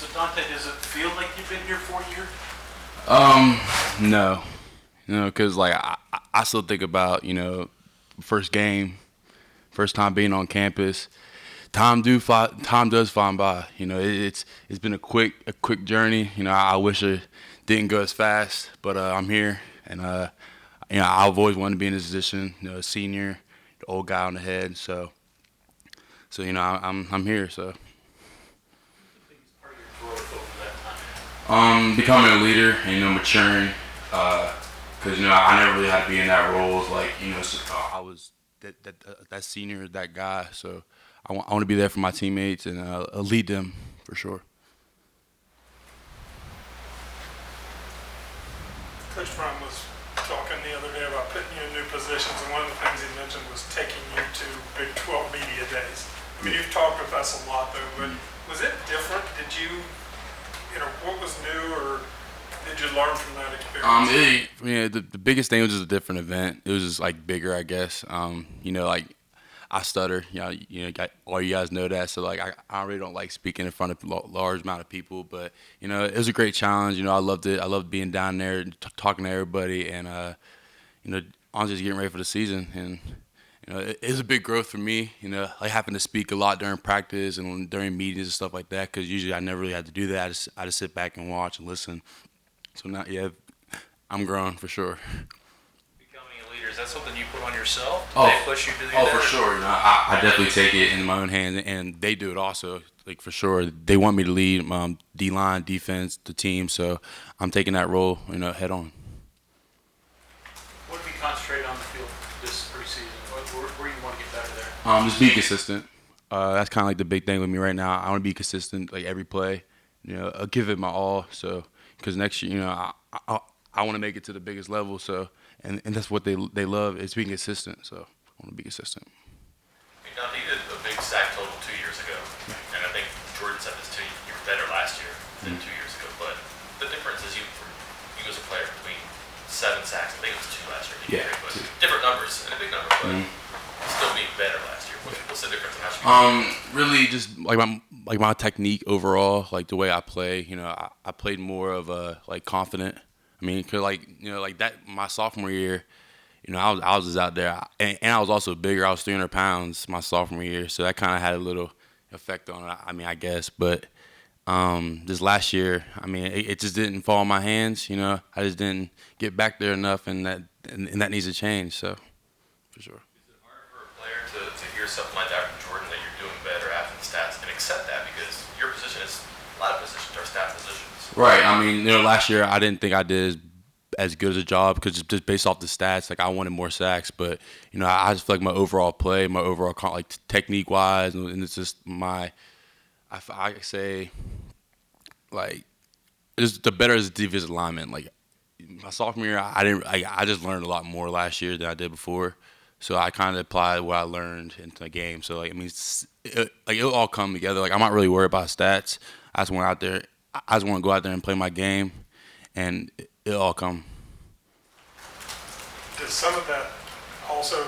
So Dante, does it feel like you've been here 4 years? No, because like I still think about first game, first time being on campus. Time does fly by. It's been a quick journey. I wish it didn't go as fast, but I'm here, and I've always wanted to be in this position. A senior, the old guy on the head. So I'm here. So The biggest part of your growth over that time? becoming a leader, maturing. Because I never really had to be in that role. Like so I was that senior, that guy. So I want to be there for my teammates and lead them for sure. Coach Brown was talking the other day about putting you in new positions, and one of the things he mentioned was taking you to Big 12 media days. I mean, you've talked with us a lot, though, but was it different? Did you, what was new, or did you learn from that experience? The biggest thing was just a different event. It was just like bigger, I guess. Like I stutter. All you guys know that. So like I really don't like speaking in front of large amount of people. But it was a great challenge. I loved it. I loved being down there, talking to everybody, and I'm just getting ready for the season. And it was a big growth for me. Like having to speak a lot during practice and during meetings and stuff like that. Because usually I never really had to do that. I just sit back and watch and listen. So now, yeah, I'm growing for sure. Becoming a leader, is that something you put on yourself? Oh, they push you to do that? for sure. I definitely take it in my own hands, and they do it also. Like for sure, they want me to lead D-line, defense, the team. So I'm taking that role, head on. What have you concentrated on the field this preseason? Where you want to get better there? Just be consistent. That's kind of like the big thing with me right now. I want to be consistent, like every play. I'll give it my all. So because next year, I want to make it to the biggest level. So and that's what they love is being consistent. So I want to be consistent. Dante, you did a big sack total 2 years ago, and I think Jordan said this too. You were better last year than 2 years ago, but the difference is you as a player between 7 sacks. I think it was 2 last year. Yeah, but 2. Different numbers and a big number, but still being better last year. What's the difference in how you? Really just like my technique overall, like the way I play. I played more of a like confident. I mean, cause like that my sophomore year. I was just out there, and I was also bigger. I was 300 pounds my sophomore year, so that kind of had a little effect on it. I mean, I guess, but this last year, I mean, it just didn't fall in my hands. I just didn't get back there enough, and that needs to change. So, for sure. Is it harder for a player to hear something like that from Jordan that you're doing better after the stats and accept that because your position is a lot of positions are stat positions. Right. I mean, last year I didn't think I did as good as a job because just based off the stats, like I wanted more sacks. But I just feel like my overall play, my overall like technique wise, and it's just I say like just the better as a defensive lineman. Like my sophomore year, I just learned a lot more last year than I did before. So I kind of applied what I learned into the game. So like I mean, it'll all come together. Like I'm not really worried about stats. I just want to go out there and play my game, and it'll all come. Does some of that also,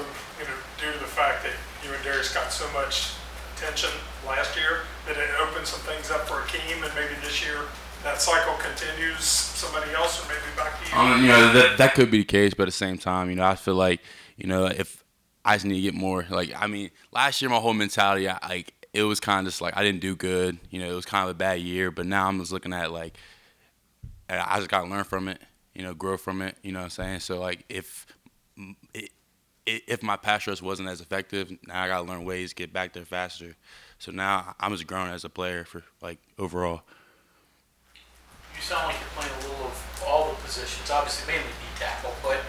due to the fact that you and Darius got so much attention last year, that it opened some things up for Akeem, and maybe this year that cycle continues, somebody else, or maybe back to you? That could be the case, but at the same time, I feel like, if I just need to get more, like, I mean, last year my whole mentality, it was kind of just like I didn't do good. It was kind of a bad year, but now I'm just looking at like, I just got to learn from it, grow from it, you know what I'm saying? So, like, if my pass rush wasn't as effective, now I got to learn ways to get back there faster. So now I'm just growing as a player for, like, overall. You sound like you're playing a little of all the positions, obviously mainly D-tackle, but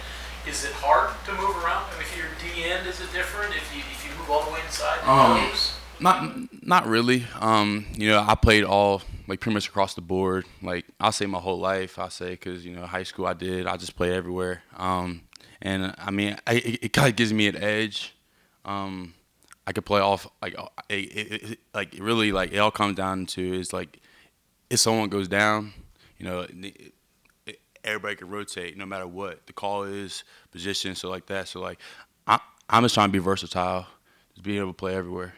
is it hard to move around? I mean, if you're D-end, is it different? If you move all the way inside the nose? Not really. I played all, like, pretty much across the board. Like, I'll say my whole life, because, high school I just played everywhere. And, I mean, it kind of gives me an edge. I could play off, really, like, it all comes down to is, like, if someone goes down, everybody can rotate no matter what the call is, position, so like that. So, like, I'm just trying to be versatile, just being able to play everywhere.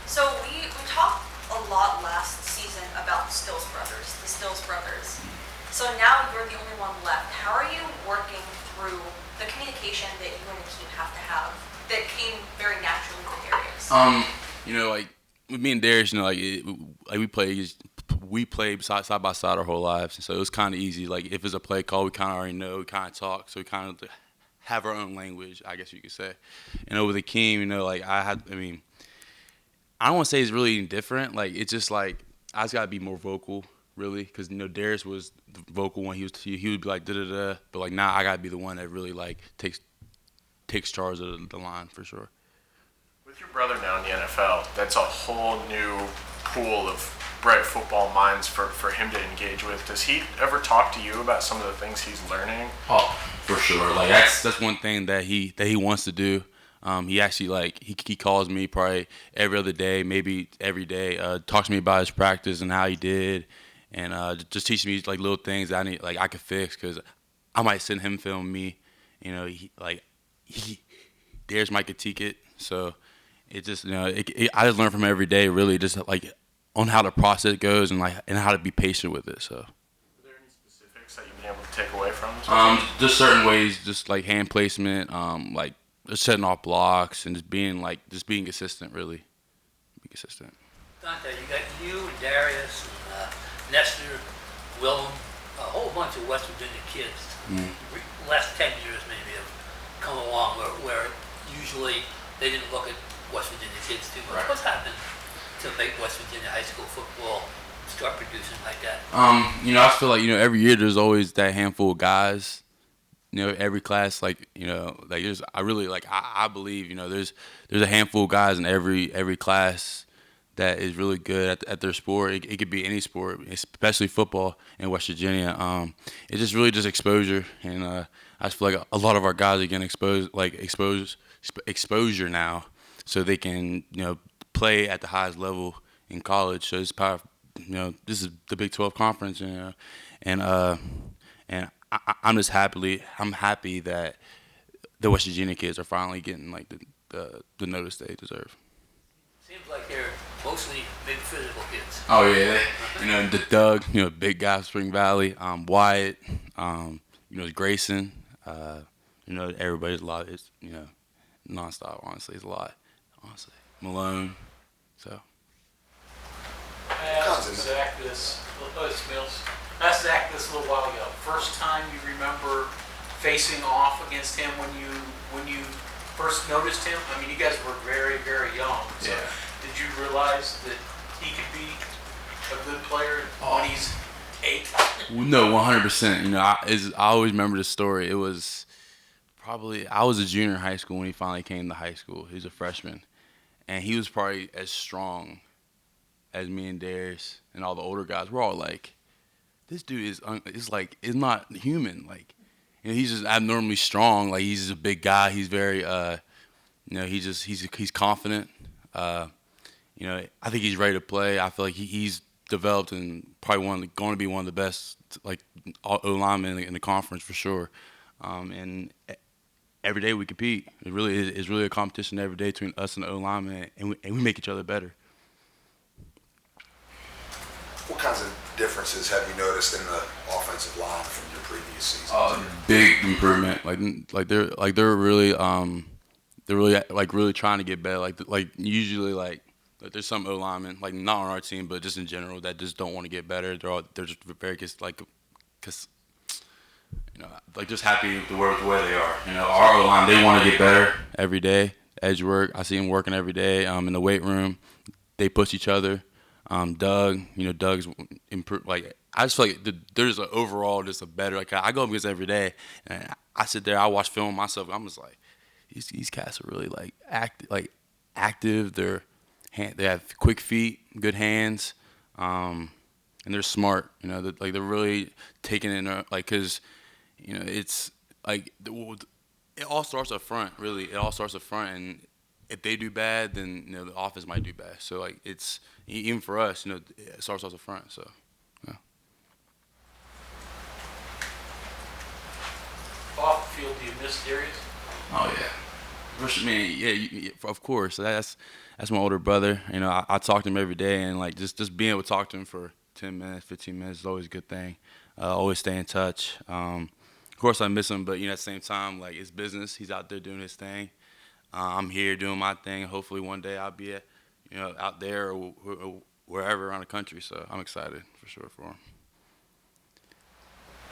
So we talk a lot You know, like with me and Darius, you know, like we played side by side our whole lives, and so it was kind of easy. Like if it's a play call, we kind of already know, we kind of talk, so we kind of have our own language, I guess you could say. And over the Keem, you know, like I mean, I don't want to say it's really different. Like it's just like I just gotta be more vocal, really, because you know Darius was vocal when he would be like da da da, but like now I gotta be the one that really like takes charge of the line for sure. With your brother now in the NFL, that's a whole new pool of bright football minds for him to engage with. Does he ever talk to you about some of the things he's learning? Oh, for sure. Like that's one thing that he wants to do. He actually like he calls me probably every other day, maybe every day. Talks to me about his practice and how he did, and just teaches me like little things that I could fix because I might send him film me. You know, Darius might critique it, so it just I just learn from him every day. Really, just like on how the process goes and how to be patient with it. So. Are there any specifics that you've been able to take away from him? Just certain ways, just like hand placement, like just setting off blocks and just being consistent. Really, be consistent. Dante, you got you and Darius and Nestor, Willem, a whole bunch of West Virginia kids. Last 10 years maybe have come along where usually they didn't look at West Virginia kids too much. Right. What's happened to make West Virginia high school football start producing like that? You know, I feel like every year there's always that handful of guys. You know, every class, like there's I believe there's a handful of guys in every class that is really good at their sport. It could be any sport, especially football in West Virginia. It's just really just exposure, and I just feel like a lot of our guys are getting exposure now, so they can play at the highest level in college. So it's powerful. This is the Big 12 conference, and I'm happy that the West Virginia kids are finally getting like the notice they deserve. Seems like they're mostly big physical kids. Oh yeah, the Doug, big guy, Spring Valley. Wyatt, Grayson. Everybody's a lot. It's nonstop. Honestly, it's a lot. Honestly, Malone. So. I asked Zach this a little while ago. First time you remember facing off against him when you first noticed him? I mean, you guys were very, very young. So Yeah. did you realize that he could be a good player when he's 8? No, 100%. I always remember this story. It was probably I was a junior in high school when he finally came to high school. He was a freshman, and he was probably as strong as me and Darius and all the older guys. We're all like, this dude is not human. Like, he's just abnormally strong. Like, he's just a big guy. He's very he's confident. I think he's ready to play. I feel like he's developed and probably going to be one of the best O-linemen in the conference for sure. And every day we compete. It really is. It's really a competition every day between us and the O-linemen, and we make each other better. What kinds of differences have you noticed in the offensive line from your previous seasons? Big improvement. They're really really trying to get better. Like usually there's some O linemen, like not on our team, but just in general, that just don't want to get better. They're just very just happy with the way they are. Our O line, they want to get better every day. Edge work, I see them working every day. In the weight room, they push each other. Doug, Doug's improved. Like, I just feel like there's an overall just a better. Like, I go up against every day, and I sit there, I watch film myself. I'm just like, these cats are really active. They have quick feet, good hands, and they're smart. They're really taking it because it's like it all starts up front. Really, it all starts up front, and if they do bad, then the offense might do bad. So it's even for us, it starts off the front. So yeah. Off the field, do you miss Darius? Oh yeah. Of course. That's my older brother. I talk to him every day, and just being able to talk to him for 10 minutes, 15 minutes is always a good thing. Always stay in touch. Of course, I miss him, but at the same time, it's business. He's out there doing his thing. I'm here doing my thing. Hopefully one day I'll be, out there or wherever around the country. So I'm excited for sure for him.